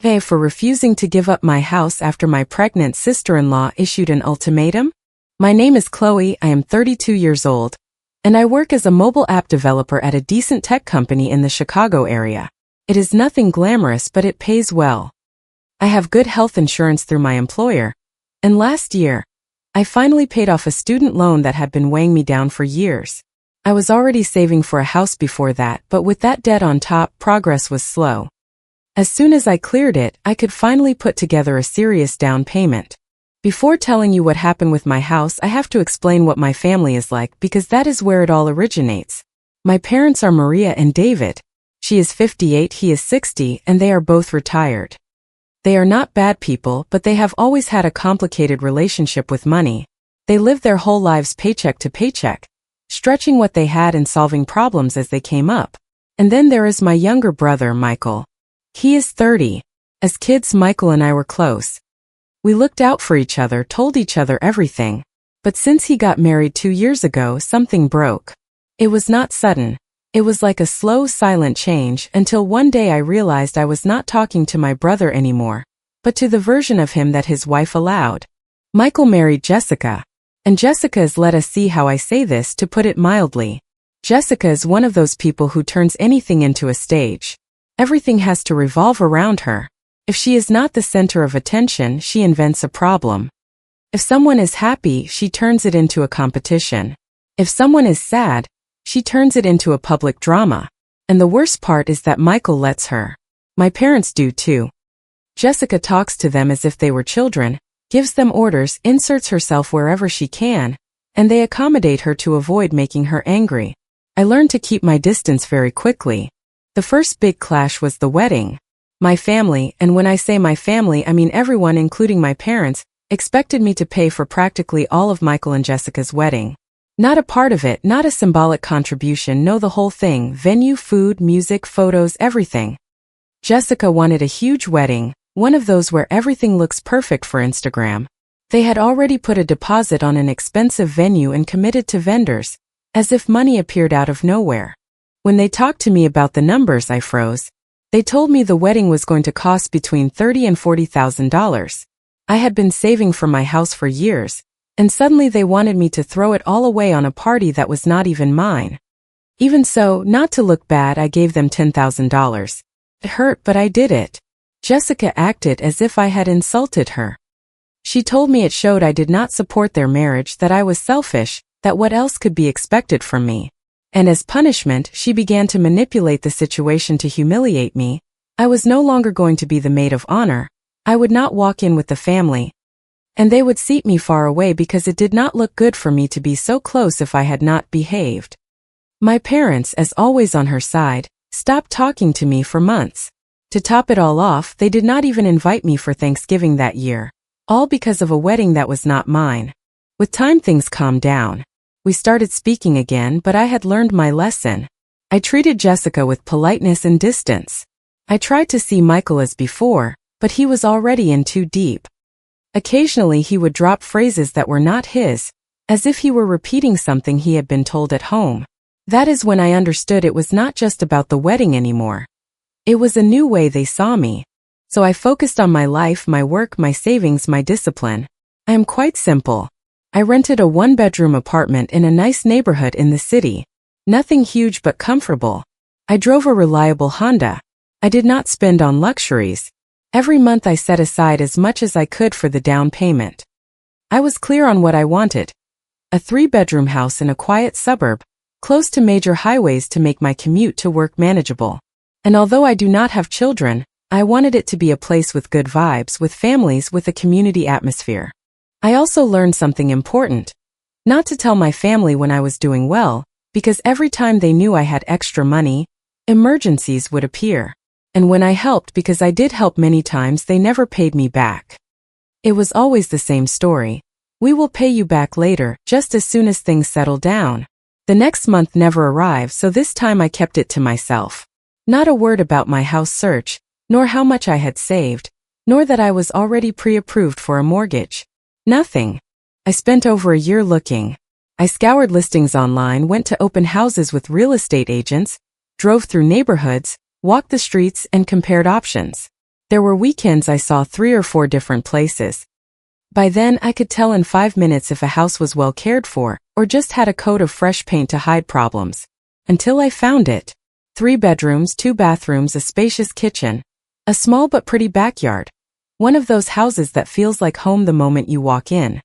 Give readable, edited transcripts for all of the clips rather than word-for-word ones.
Hey, for refusing to give up my house after my pregnant sister-in-law issued an ultimatum? My name is Chloe, I am 32 years old, and I work as a mobile app developer at a decent tech company in the Chicago area. It is nothing glamorous, but it pays well. I have good health insurance through my employer, and last year, I finally paid off a student loan that had been weighing me down for years. I was already saving for a house before that, but with that debt on top, progress was slow. As soon as I cleared it, I could finally put together a serious down payment. Before telling you what happened with my house, I have to explain what my family is like because that is where it all originates. My parents are Maria and David. She is 58, he is 60, and they are both retired. They are not bad people, but they have always had a complicated relationship with money. They lived their whole lives paycheck to paycheck, stretching what they had and solving problems as they came up. And then there is my younger brother, Michael. He is 30. As kids, Michael and I were close. We looked out for each other, told each other everything. But since he got married 2 years ago, something broke. It was not sudden. It was like a slow, silent change until one day I realized I was not talking to my brother anymore, but to the version of him that his wife allowed. Michael married Jessica. And Jessica is, let us see how I say this to put it mildly. Jessica is one of those people who turns anything into a stage. Everything has to revolve around her. If she is not the center of attention, she invents a problem. If someone is happy, she turns it into a competition. If someone is sad, she turns it into a public drama. And the worst part is that Michael lets her. My parents do too. Jessica talks to them as if they were children, gives them orders, inserts herself wherever she can, and they accommodate her to avoid making her angry. I learned to keep my distance very quickly. The first big clash was the wedding. My family, and when I say my family I mean everyone including my parents, expected me to pay for practically all of Michael and Jessica's wedding. Not a part of it, not a symbolic contribution, no, the whole thing, venue, food, music, photos, everything. Jessica wanted a huge wedding, one of those where everything looks perfect for Instagram. They had already put a deposit on an expensive venue and committed to vendors, as if money appeared out of nowhere. When they talked to me about the numbers, I froze. They told me the wedding was going to cost between $30,000 and $40,000. I had been saving for my house for years, and suddenly they wanted me to throw it all away on a party that was not even mine. Even so, not to look bad, I gave them $10,000. It hurt, but I did it. Jessica acted as if I had insulted her. She told me it showed I did not support their marriage, that I was selfish, that what else could be expected from me. And as punishment, she began to manipulate the situation to humiliate me. I was no longer going to be the maid of honor. I would not walk in with the family. And they would seat me far away because it did not look good for me to be so close if I had not behaved. My parents, as always on her side, stopped talking to me for months. To top it all off, they did not even invite me for Thanksgiving that year. All because of a wedding that was not mine. With time things calmed down. We started speaking again, but I had learned my lesson. I treated Jessica with politeness and distance. I tried to see Michael as before, but he was already in too deep. Occasionally he would drop phrases that were not his, as if he were repeating something he had been told at home. That is when I understood it was not just about the wedding anymore. It was a new way they saw me. So I focused on my life, my work, my savings, my discipline. I am quite simple. I rented a one-bedroom apartment in a nice neighborhood in the city. Nothing huge but comfortable. I drove a reliable Honda. I did not spend on luxuries. Every month I set aside as much as I could for the down payment. I was clear on what I wanted. A 3-bedroom house in a quiet suburb, close to major highways to make my commute to work manageable. And although I do not have children, I wanted it to be a place with good vibes, with families, with a community atmosphere. I also learned something important. Not to tell my family when I was doing well, because every time they knew I had extra money, emergencies would appear. And when I helped, because I did help many times, they never paid me back. It was always the same story. We will pay you back later, just as soon as things settle down. The next month never arrived, so this time I kept it to myself. Not a word about my house search, nor how much I had saved, nor that I was already pre-approved for a mortgage. Nothing. I spent over a year looking. I scoured listings online, went to open houses with real estate agents, drove through neighborhoods, walked the streets, and compared options. There were weekends I saw 3 or 4 different places. By then, I could tell in 5 minutes if a house was well cared for, or just had a coat of fresh paint to hide problems. Until I found it. 3 bedrooms, 2 bathrooms, a spacious kitchen. A small but pretty backyard. One of those houses that feels like home the moment you walk in.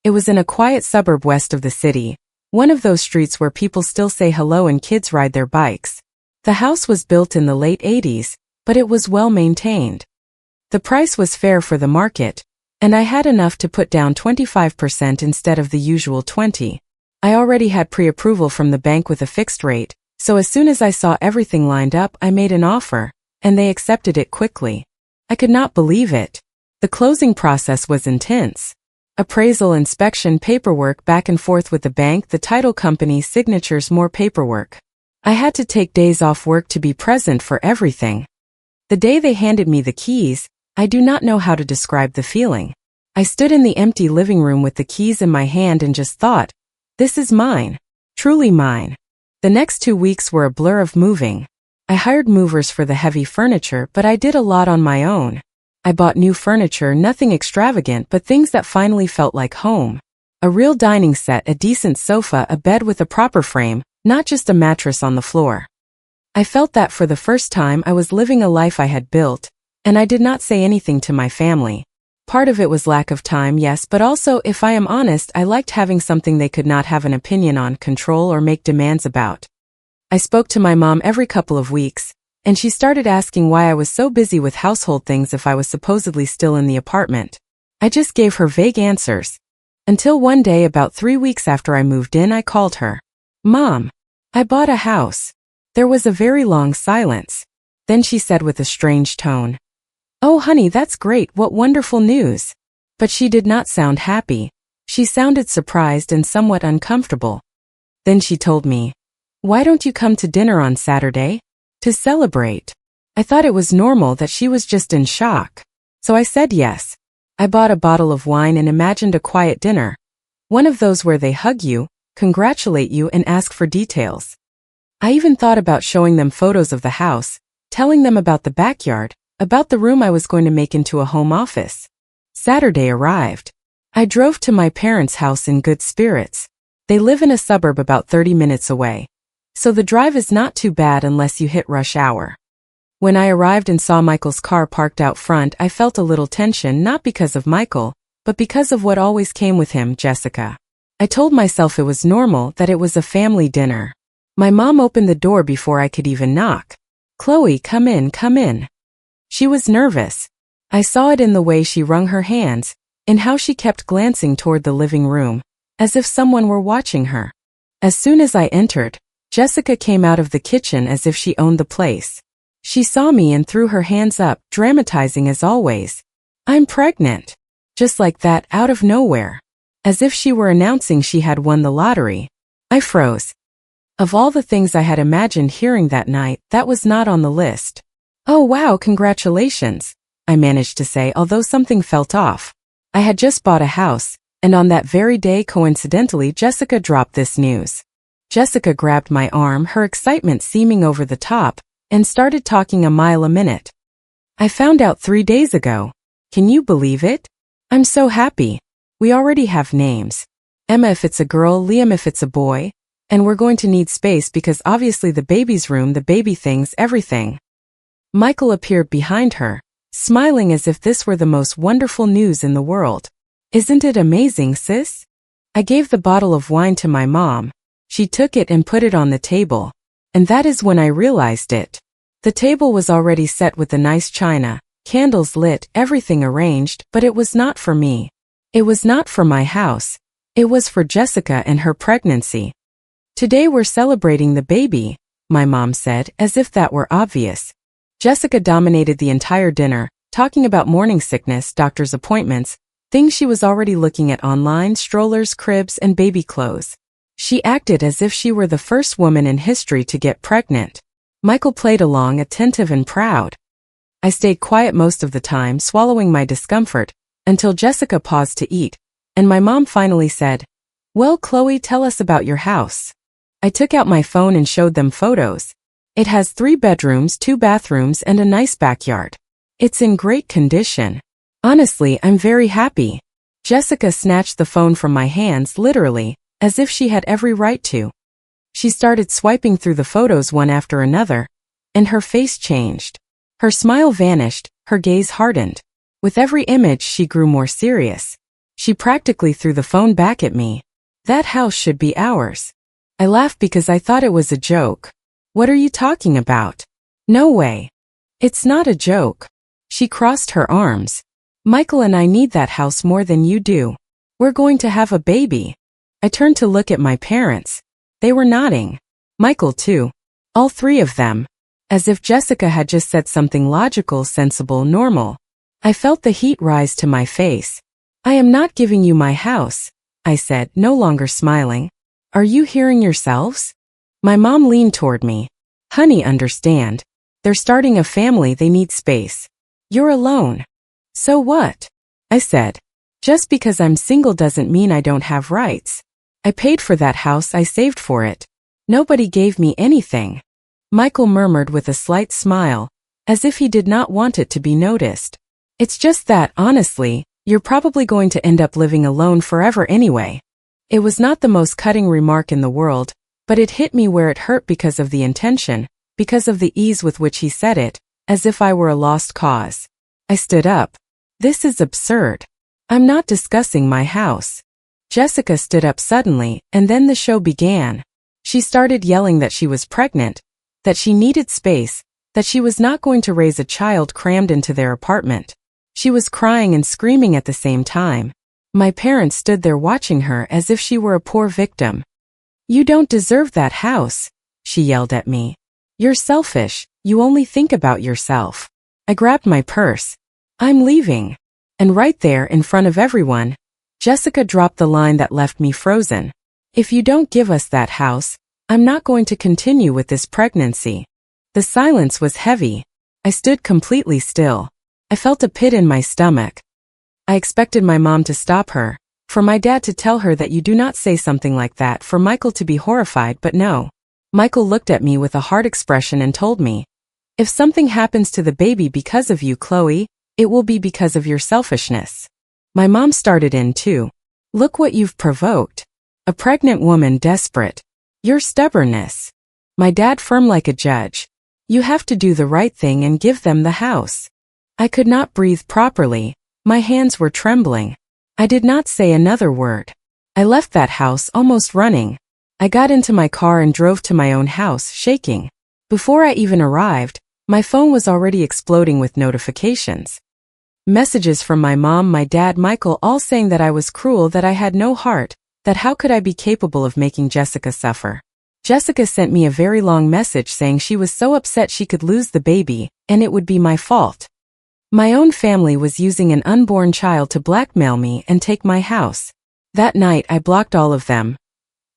It was in a quiet suburb west of the city. One of those streets where people still say hello and kids ride their bikes. The house was built in the late 80s, but it was well maintained. The price was fair for the market, and I had enough to put down 25% instead of the usual 20%. I already had pre-approval from the bank with a fixed rate, so as soon as I saw everything lined up, I made an offer, and they accepted it quickly. I could not believe it. The closing process was intense. Appraisal, inspection, paperwork, back and forth with the bank, the title company, signatures, more paperwork. I had to take days off work to be present for everything. The day they handed me the keys, I do not know how to describe the feeling. I stood in the empty living room with the keys in my hand and just thought, this is mine. Truly mine. The next 2 weeks were a blur of moving. I hired movers for the heavy furniture, but I did a lot on my own. I bought new furniture, nothing extravagant, but things that finally felt like home. A real dining set, a decent sofa, a bed with a proper frame, not just a mattress on the floor. I felt that for the first time I was living a life I had built, and I did not say anything to my family. Part of it was lack of time, yes, but also, if I am honest, I liked having something they could not have an opinion on, control, or make demands about. I spoke to my mom every couple of weeks, and she started asking why I was so busy with household things if I was supposedly still in the apartment. I just gave her vague answers. Until one day, about 3 weeks after I moved in, I called her. Mom, I bought a house. There was a very long silence. Then she said with a strange tone, oh honey, that's great, what wonderful news. But she did not sound happy. She sounded surprised and somewhat uncomfortable. Then she told me, why don't you come to dinner on Saturday? To celebrate. I thought it was normal, that she was just in shock. So I said yes. I bought a bottle of wine and imagined a quiet dinner. One of those where they hug you, congratulate you, and ask for details. I even thought about showing them photos of the house, telling them about the backyard, about the room I was going to make into a home office. Saturday arrived. I drove to my parents' house in good spirits. They live in a suburb about 30 minutes away. So the drive is not too bad unless you hit rush hour. When I arrived and saw Michael's car parked out front, I felt a little tension, not because of Michael, but because of what always came with him, Jessica. I told myself it was normal, that it was a family dinner. My mom opened the door before I could even knock. Chloe, come in, come in. She was nervous. I saw it in the way she wrung her hands, in how she kept glancing toward the living room, as if someone were watching her. As soon as I entered, Jessica came out of the kitchen as if she owned the place. She saw me and threw her hands up, dramatizing as always. I'm pregnant. Just like that, out of nowhere. As if she were announcing she had won the lottery. I froze. Of all the things I had imagined hearing that night, that was not on the list. Oh wow, congratulations, I managed to say, although something felt off. I had just bought a house, and on that very day, coincidentally, Jessica dropped this news. Jessica grabbed my arm, her excitement seeming over the top, and started talking a mile a minute. I found out 3 days ago. Can you believe it? I'm so happy. We already have names. Emma if it's a girl, Liam if it's a boy. And we're going to need space because obviously the baby's room, the baby things, everything. Michael appeared behind her, smiling as if this were the most wonderful news in the world. Isn't it amazing, sis? I gave the bottle of wine to my mom. She took it and put it on the table. And that is when I realized it. The table was already set with the nice china, candles lit, everything arranged, but it was not for me. It was not for my house. It was for Jessica and her pregnancy. Today we're celebrating the baby, my mom said, as if that were obvious. Jessica dominated the entire dinner, talking about morning sickness, doctor's appointments, things she was already looking at online, strollers, cribs, and baby clothes. She acted as if she were the first woman in history to get pregnant. Michael played along, attentive and proud. I stayed quiet most of the time, swallowing my discomfort, until Jessica paused to eat, and my mom finally said, "Well, Chloe, tell us about your house." I took out my phone and showed them photos. It has 3 bedrooms, 2 bathrooms, and a nice backyard. It's in great condition. Honestly, I'm very happy. Jessica snatched the phone from my hands literally, as if she had every right to. She started swiping through the photos one after another, and her face changed. Her smile vanished, her gaze hardened. With every image she grew more serious. She practically threw the phone back at me. That house should be ours. I laughed because I thought it was a joke. What are you talking about? No way. It's not a joke. She crossed her arms. Michael and I need that house more than you do. We're going to have a baby. I turned to look at my parents. They were nodding. Michael too. All three of them. As if Jessica had just said something logical, sensible, normal. I felt the heat rise to my face. I am not giving you my house, I said, no longer smiling. Are you hearing yourselves? My mom leaned toward me. Honey, understand. They're starting a family, they need space. You're alone. So what? I said. Just because I'm single doesn't mean I don't have rights. I paid for that house, I saved for it. Nobody gave me anything. Michael murmured with a slight smile, as if he did not want it to be noticed. It's just that, honestly, you're probably going to end up living alone forever anyway. It was not the most cutting remark in the world, but it hit me where it hurt because of the intention, because of the ease with which he said it, as if I were a lost cause. I stood up. This is absurd. I'm not discussing my house. Jessica stood up suddenly, and then the show began. She started yelling that she was pregnant, that she needed space, that she was not going to raise a child crammed into their apartment. She was crying and screaming at the same time. My parents stood there watching her as if she were a poor victim. You don't deserve that house, she yelled at me. You're selfish, you only think about yourself. I grabbed my purse. I'm leaving. And right there in front of everyone, Jessica dropped the line that left me frozen. If you don't give us that house, I'm not going to continue with this pregnancy. The silence was heavy. I stood completely still. I felt a pit in my stomach. I expected my mom to stop her, for my dad to tell her that you do not say something like that, for Michael to be horrified, but no. Michael looked at me with a hard expression and told me, if something happens to the baby because of you, Chloe, it will be because of your selfishness. My mom started in too. Look what you've provoked. A pregnant woman desperate. Your stubbornness. My dad firm like a judge. You have to do the right thing and give them the house. I could not breathe properly. My hands were trembling. I did not say another word. I left that house almost running. I got into my car and drove to my own house, shaking. Before I even arrived, my phone was already exploding with notifications. Messages from my mom, my dad, Michael, all saying that I was cruel, that I had no heart, that how could I be capable of making Jessica suffer. Jessica sent me a very long message saying she was so upset she could lose the baby, and it would be my fault. My own family was using an unborn child to blackmail me and take my house. That night I blocked all of them.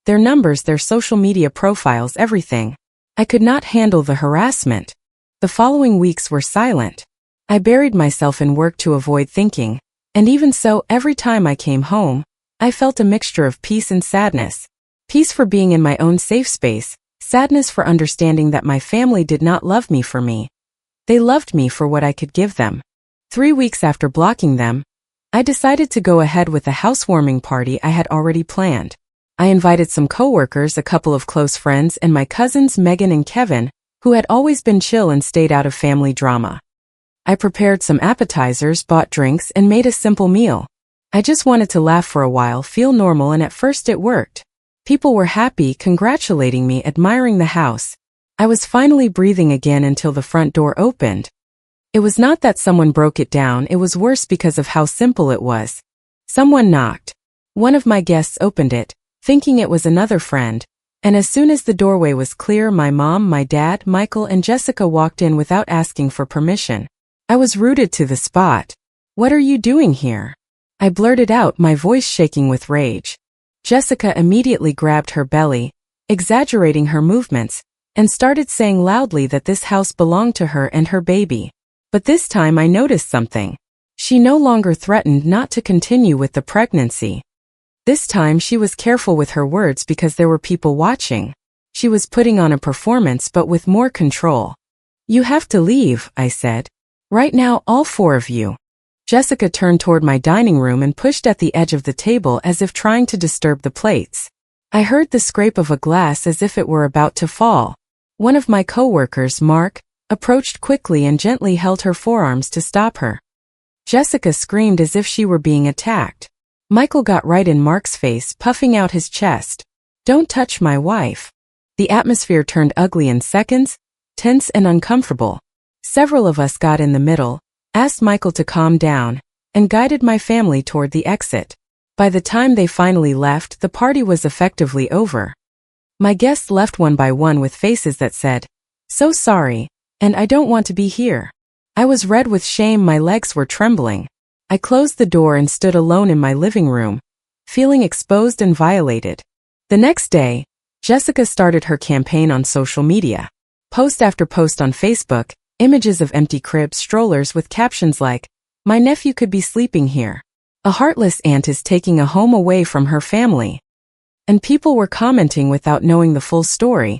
Their numbers, their social media profiles, everything. I could not handle the harassment. The following weeks were silent. I buried myself in work to avoid thinking, and even so, every time I came home, I felt a mixture of peace and sadness. Peace for being in my own safe space, sadness for understanding that my family did not love me for me. They loved me for what I could give them. 3 weeks after blocking them, I decided to go ahead with a housewarming party I had already planned. I invited some coworkers, a couple of close friends, and my cousins Megan and Kevin, who had always been chill and stayed out of family drama. I prepared some appetizers, bought drinks, and made a simple meal. I just wanted to laugh for a while, feel normal, and at first it worked. People were happy, congratulating me, admiring the house. I was finally breathing again until the front door opened. It was not that someone broke it down, it was worse because of how simple it was. Someone knocked. One of my guests opened it, thinking it was another friend, and as soon as the doorway was clear, my mom, my dad, Michael, and Jessica walked in without asking for permission. I was rooted to the spot. What are you doing here? I blurted out, my voice shaking with rage. Jessica immediately grabbed her belly, exaggerating her movements, and started saying loudly that this house belonged to her and her baby. But this time I noticed something. She no longer threatened not to continue with the pregnancy. This time she was careful with her words because there were people watching. She was putting on a performance but with more control. You have to leave, I said. Right now, all four of you. Jessica turned toward my dining room and pushed at the edge of the table as if trying to disturb the plates. I heard the scrape of a glass as if it were about to fall. One of my coworkers, Mark, approached quickly and gently held her forearms to stop her. Jessica screamed as if she were being attacked. Michael got right in Mark's face, puffing out his chest. "Don't touch my wife." The atmosphere turned ugly in seconds, tense and uncomfortable. Several of us got in the middle, asked Michael to calm down, and guided my family toward the exit. By the time they finally left, the party was effectively over. My guests left one by one with faces that said, "So sorry, and I don't want to be here." I was red with shame, my legs were trembling. I closed the door and stood alone in my living room, feeling exposed and violated. The next day, Jessica started her campaign on social media. Post after post on Facebook, images of empty cribs, strollers with captions like, "My nephew could be sleeping here." "A heartless aunt is taking a home away from her family." And people were commenting without knowing the full story,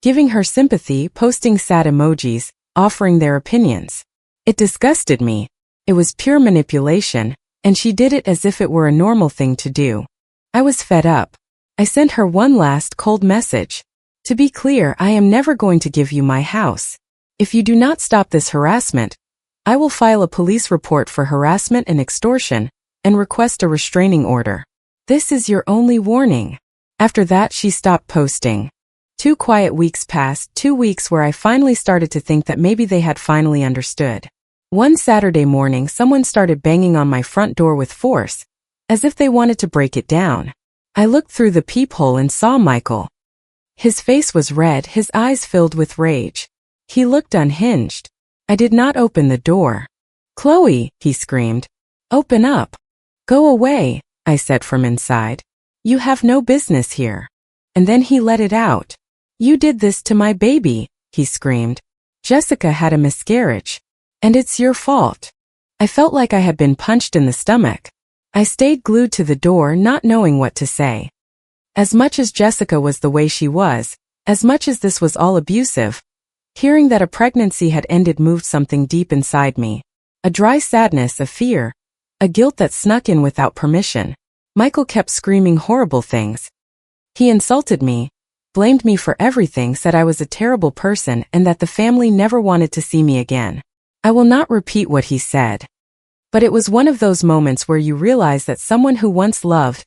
giving her sympathy, posting sad emojis, offering their opinions. It disgusted me. It was pure manipulation, and she did it as if it were a normal thing to do. I was fed up. I sent her one last cold message. "To be clear, I am never going to give you my house. If you do not stop this harassment, I will file a police report for harassment and extortion and request a restraining order. This is your only warning." After that, she stopped posting. 2 quiet weeks passed, 2 weeks where I finally started to think that maybe they had finally understood. One Saturday morning, someone started banging on my front door with force, as if they wanted to break it down. I looked through the peephole and saw Michael. His face was red, his eyes filled with rage. He looked unhinged. I did not open the door. "Chloe," he screamed. "Open up." "Go away," I said from inside. "You have no business here." And then he let it out. "You did this to my baby," he screamed. "Jessica had a miscarriage. And it's your fault." I felt like I had been punched in the stomach. I stayed glued to the door, not knowing what to say. As much as Jessica was the way she was, as much as this was all abusive, hearing that a pregnancy had ended moved something deep inside me. A dry sadness, a fear, a guilt that snuck in without permission. Michael kept screaming horrible things. He insulted me, blamed me for everything, said I was a terrible person and that the family never wanted to see me again. I will not repeat what he said. But it was one of those moments where you realize that someone who once loved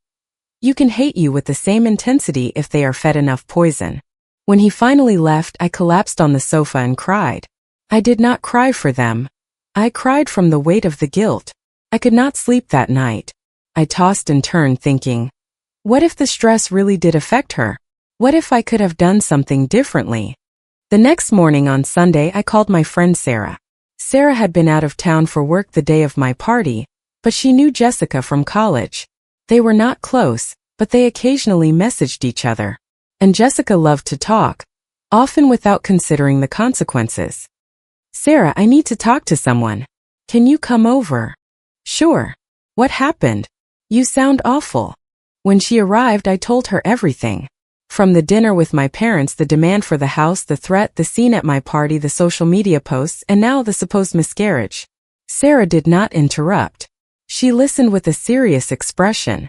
you can hate you with the same intensity if they are fed enough poison. When he finally left, I collapsed on the sofa and cried. I did not cry for them. I cried from the weight of the guilt. I could not sleep that night. I tossed and turned thinking, what if the stress really did affect her? What if I could have done something differently? The next morning on Sunday, I called my friend Sarah. Sarah had been out of town for work the day of my party, but she knew Jessica from college. They were not close, but they occasionally messaged each other. And Jessica loved to talk, often without considering the consequences. "Sarah, I need to talk to someone. Can you come over?" "Sure. What happened? You sound awful." When she arrived, I told her everything. From the dinner with my parents, the demand for the house, the threat, the scene at my party, the social media posts, and now the supposed miscarriage. Sarah did not interrupt. She listened with a serious expression.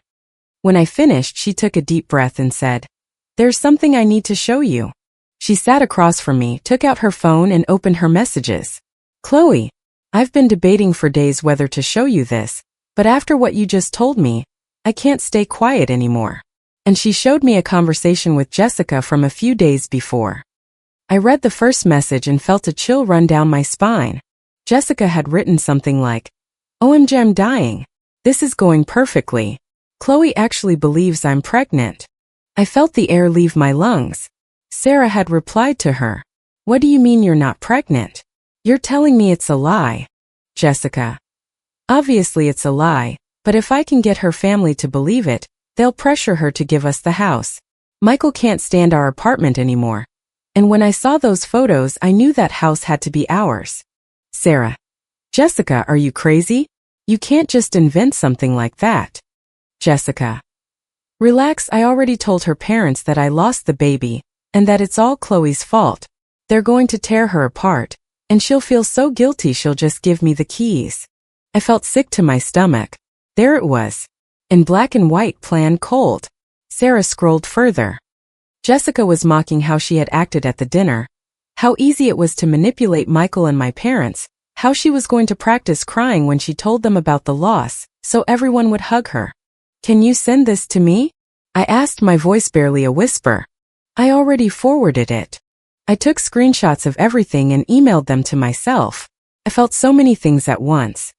When I finished, she took a deep breath and said, "There's something I need to show you." She sat across from me, took out her phone, and opened her messages. "Chloe, I've been debating for days whether to show you this, but after what you just told me, I can't stay quiet anymore." And she showed me a conversation with Jessica from a few days before. I read the first message and felt a chill run down my spine. Jessica had written something like, "OMG, I'm dying. This is going perfectly. Chloe actually believes I'm pregnant." I felt the air leave my lungs. Sarah had replied to her, "What do you mean you're not pregnant? You're telling me it's a lie." Jessica, "Obviously it's a lie, but if I can get her family to believe it, they'll pressure her to give us the house. Michael can't stand our apartment anymore. And when I saw those photos, I knew that house had to be ours." Sarah, "Jessica, are you crazy? You can't just invent something like that." Jessica, "Relax, I already told her parents that I lost the baby, and that it's all Chloe's fault. They're going to tear her apart, And she'll feel so guilty she'll just give me the keys. I felt sick to my stomach. There it was. In black and white, plan cold. Sarah scrolled further. Jessica was mocking how she had acted at the dinner, how easy it was to manipulate Michael and my parents, how she was going to practice crying when she told them about the loss, so everyone would hug her. Can you send this to me? I asked, my voice barely a whisper. I already forwarded it. I took screenshots of everything and emailed them to myself. I felt so many things at once.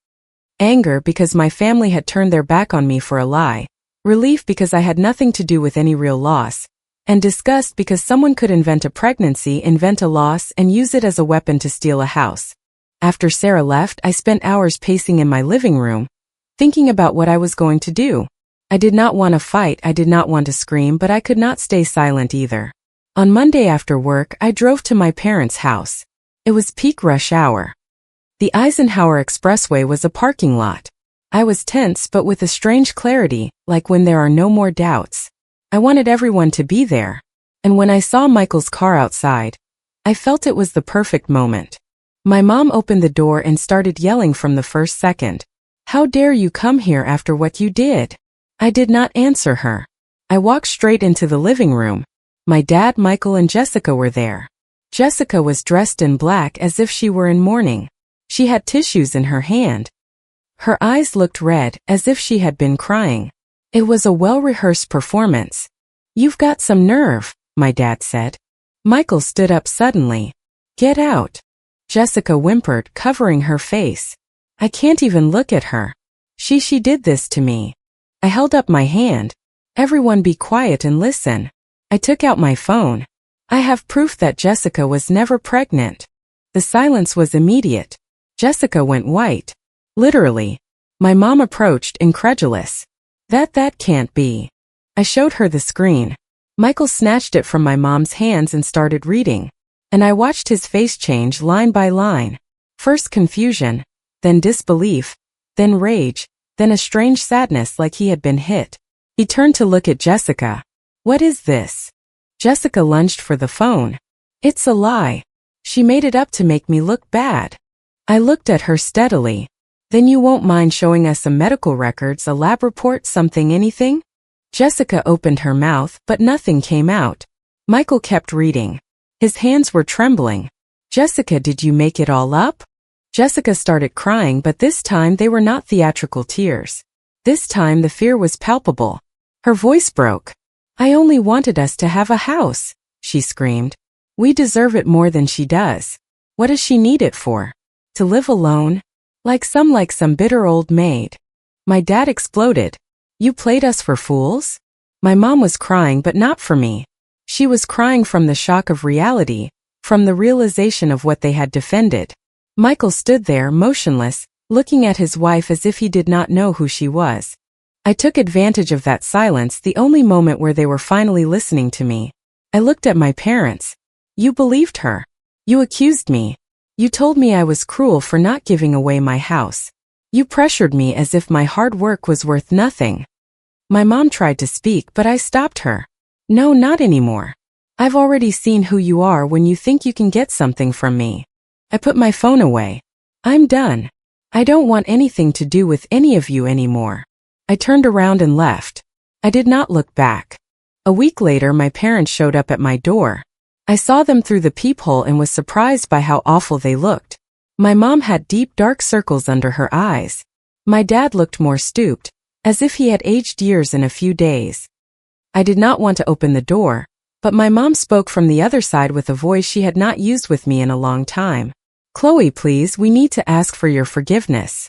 Anger because my family had turned their back on me for a lie, relief because I had nothing to do with any real loss, and disgust because someone could invent a pregnancy, invent a loss, and use it as a weapon to steal a house. After Sarah left, I spent hours pacing in my living room, thinking about what I was going to do. I did not want to fight, I did not want to scream, but I could not stay silent either. On Monday after work, I drove to my parents' house. It was peak rush hour. The Eisenhower Expressway was a parking lot. I was tense but with a strange clarity, like when there are no more doubts. I wanted everyone to be there. And when I saw Michael's car outside, I felt it was the perfect moment. My mom opened the door and started yelling from the first second. How dare you come here after what you did? I did not answer her. I walked straight into the living room. My dad, Michael, and Jessica were there. Jessica was dressed in black as if she were in mourning. She had tissues in her hand. Her eyes looked red, as if she had been crying. It was a well-rehearsed performance. You've got some nerve, my dad said. Michael stood up suddenly. Get out. Jessica whimpered, covering her face. I can't even look at her. She did this to me. I held up my hand. Everyone be quiet and listen. I took out my phone. I have proof that Jessica was never pregnant. The silence was immediate. Jessica went white. Literally. My mom approached, incredulous. That can't be. I showed her the screen. Michael snatched it from my mom's hands and started reading. And I watched his face change line by line. First confusion, then disbelief, then rage, then a strange sadness like he had been hit. He turned to look at Jessica. What is this? Jessica lunged for the phone. It's a lie. She made it up to make me look bad. I looked at her steadily. Then you won't mind showing us some medical records, a lab report, something, anything? Jessica opened her mouth, but nothing came out. Michael kept reading. His hands were trembling. Jessica, did you make it all up? Jessica started crying, but this time they were not theatrical tears. This time the fear was palpable. Her voice broke. I only wanted us to have a house, she screamed. We deserve it more than she does. What does she need it for? To live alone? Like some bitter old maid. My dad exploded. You played us for fools? My mom was crying, but not for me. She was crying from the shock of reality, from the realization of what they had defended. Michael stood there, motionless, looking at his wife as if he did not know who she was. I took advantage of that silence, the only moment where they were finally listening to me. I looked at my parents. You believed her. You accused me. You told me I was cruel for not giving away my house. You pressured me as if my hard work was worth nothing. My mom tried to speak, but I stopped her. No, not anymore. I've already seen who you are when you think you can get something from me. I put my phone away. I'm done. I don't want anything to do with any of you anymore. I turned around and left. I did not look back. A week later, my parents showed up at my door. I saw them through the peephole and was surprised by how awful they looked. My mom had deep dark circles under her eyes. My dad looked more stooped, as if he had aged years in a few days. I did not want to open the door, but my mom spoke from the other side with a voice she had not used with me in a long time. Chloe, please, we need to ask for your forgiveness.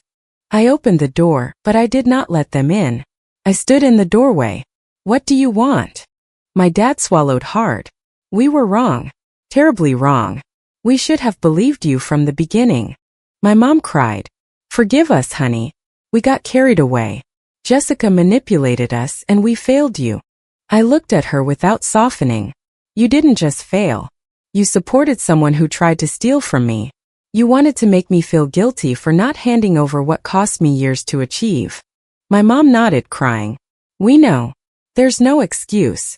I opened the door, but I did not let them in. I stood in the doorway. What do you want? My dad swallowed hard. We were wrong. Terribly wrong. We should have believed you from the beginning. My mom cried. Forgive us, honey. We got carried away. Jessica manipulated us and we failed you. I looked at her without softening. You didn't just fail. You supported someone who tried to steal from me. You wanted to make me feel guilty for not handing over what cost me years to achieve. My mom nodded, crying. We know. There's no excuse.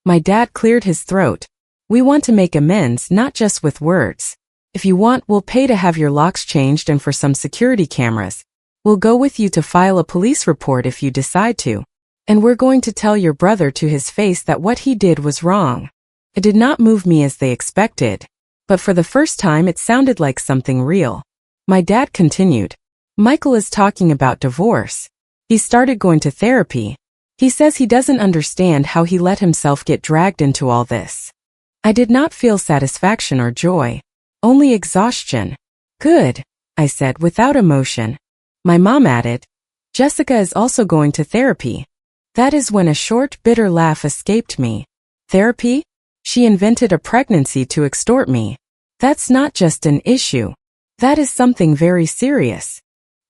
My dad cleared his throat. We want to make amends, not just with words. If you want, we'll pay to have your locks changed and for some security cameras. We'll go with you to file a police report if you decide to. And we're going to tell your brother to his face that what he did was wrong. It did not move me as they expected. But for the first time it sounded like something real. My dad continued. Michael is talking about divorce. He started going to therapy. He says he doesn't understand how he let himself get dragged into all this. I did not feel satisfaction or joy. Only exhaustion. Good, I said without emotion. My mom added, Jessica is also going to therapy. That is when a short, bitter laugh escaped me. Therapy? She invented a pregnancy to extort me. That's not just an issue. That is something very serious.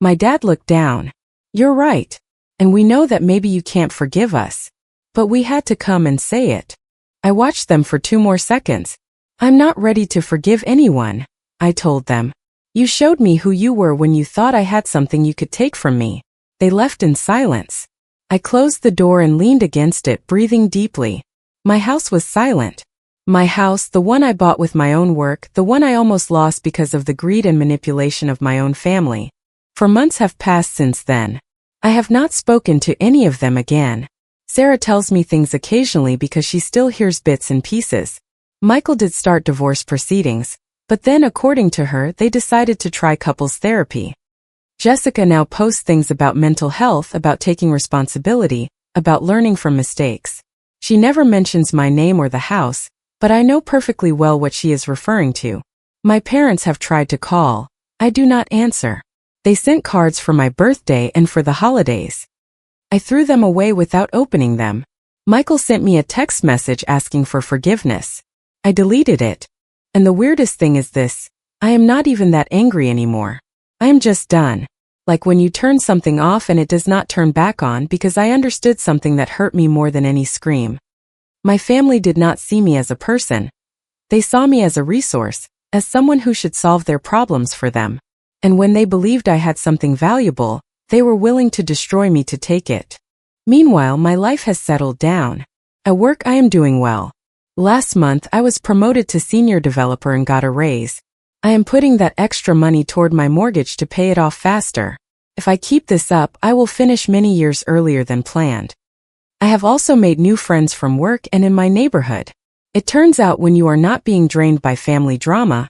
My dad looked down. You're right. And we know that maybe you can't forgive us. But we had to come and say it. I watched them for 2 more seconds. I'm not ready to forgive anyone, I told them. You showed me who you were when you thought I had something you could take from me. They left in silence. I closed the door and leaned against it, breathing deeply. My house was silent. My house, the one I bought with my own work, the one I almost lost because of the greed and manipulation of my own family. For months have passed since then. I have not spoken to any of them again. Sarah tells me things occasionally because she still hears bits and pieces. Michael did start divorce proceedings, but then according to her, they decided to try couples therapy. Jessica now posts things about mental health, about taking responsibility, about learning from mistakes. She never mentions my name or the house, but I know perfectly well what she is referring to. My parents have tried to call. I do not answer. They sent cards for my birthday and for the holidays. I threw them away without opening them. Michael sent me a text message asking for forgiveness. I deleted it. And the weirdest thing is this, I am not even that angry anymore. I am just done. Like when you turn something off and it does not turn back on because I understood something that hurt me more than any scream. My family did not see me as a person. They saw me as a resource, as someone who should solve their problems for them. And when they believed I had something valuable, they were willing to destroy me to take it. Meanwhile, my life has settled down. At work I am doing well. Last month I was promoted to senior developer and got a raise. I am putting that extra money toward my mortgage to pay it off faster. If I keep this up, I will finish many years earlier than planned. I have also made new friends from work and in my neighborhood. It turns out when you are not being drained by family drama,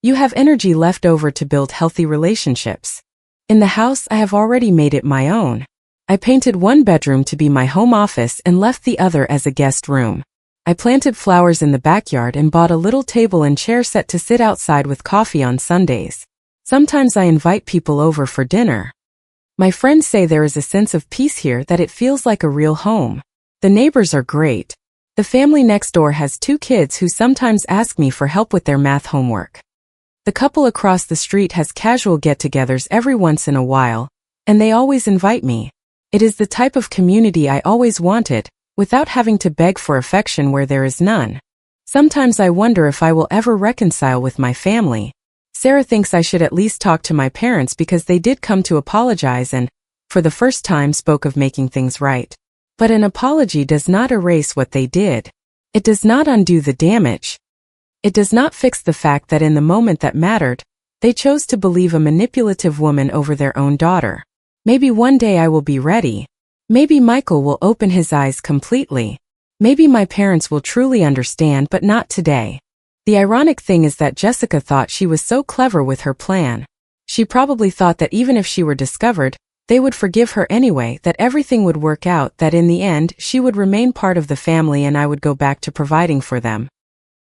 you have energy left over to build healthy relationships. In the house, I have already made it my own. I painted one bedroom to be my home office and left the other as a guest room. I planted flowers in the backyard and bought a little table and chair set to sit outside with coffee on Sundays. Sometimes I invite people over for dinner. My friends say there is a sense of peace here, that it feels like a real home. The neighbors are great. The family next door has 2 kids who sometimes ask me for help with their math homework. The couple across the street has casual get-togethers every once in a while, and they always invite me. It is the type of community I always wanted, without having to beg for affection where there is none. Sometimes I wonder if I will ever reconcile with my family. Sarah thinks I should at least talk to my parents because they did come to apologize and, for the first time, spoke of making things right. But an apology does not erase what they did. It does not undo the damage. It does not fix the fact that in the moment that mattered, they chose to believe a manipulative woman over their own daughter. Maybe one day I will be ready. Maybe Michael will open his eyes completely. Maybe my parents will truly understand, but not today. The ironic thing is that Jessica thought she was so clever with her plan. She probably thought that even if she were discovered, they would forgive her anyway, that everything would work out, that in the end she would remain part of the family and I would go back to providing for them.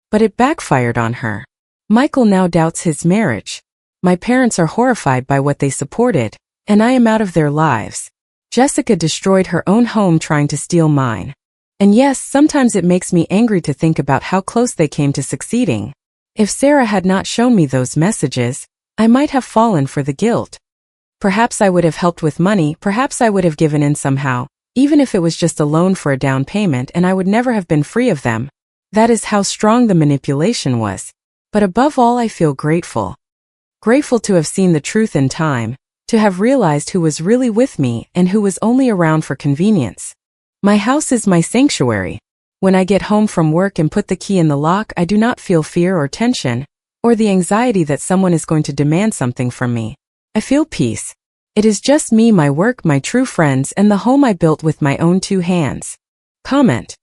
But it backfired on her. Michael now doubts his marriage. My parents are horrified by what they supported, and I am out of their lives. Jessica destroyed her own home trying to steal mine. And yes, sometimes it makes me angry to think about how close they came to succeeding. If Sarah had not shown me those messages, I might have fallen for the guilt. Perhaps I would have helped with money, perhaps I would have given in somehow, even if it was just a loan for a down payment, and I would never have been free of them. That is how strong the manipulation was. But above all, I feel grateful. Grateful to have seen the truth in time, to have realized who was really with me and who was only around for convenience. My house is my sanctuary. When I get home from work and put the key in the lock, I do not feel fear or tension, or the anxiety that someone is going to demand something from me. I feel peace. It is just me, my work, my true friends, and the home I built with my own 2 hands. Comment.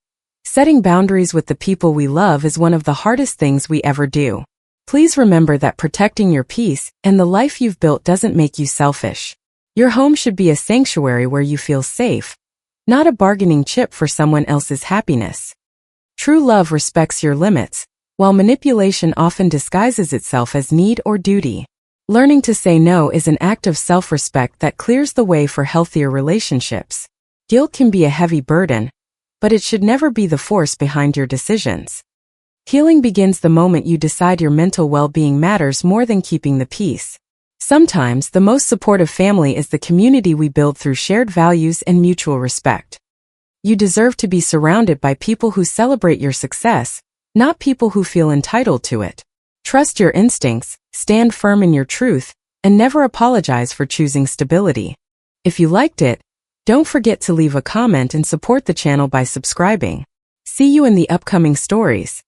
Setting boundaries with the people we love is one of the hardest things we ever do. Please remember that protecting your peace and the life you've built doesn't make you selfish. Your home should be a sanctuary where you feel safe, not a bargaining chip for someone else's happiness. True love respects your limits, while manipulation often disguises itself as need or duty. Learning to say no is an act of self-respect that clears the way for healthier relationships. Guilt can be a heavy burden, but it should never be the force behind your decisions. Healing begins the moment you decide your mental well-being matters more than keeping the peace. Sometimes, the most supportive family is the community we build through shared values and mutual respect. You deserve to be surrounded by people who celebrate your success, not people who feel entitled to it. Trust your instincts, stand firm in your truth, and never apologize for choosing stability. If you liked it, don't forget to leave a comment and support the channel by subscribing. See you in the upcoming stories.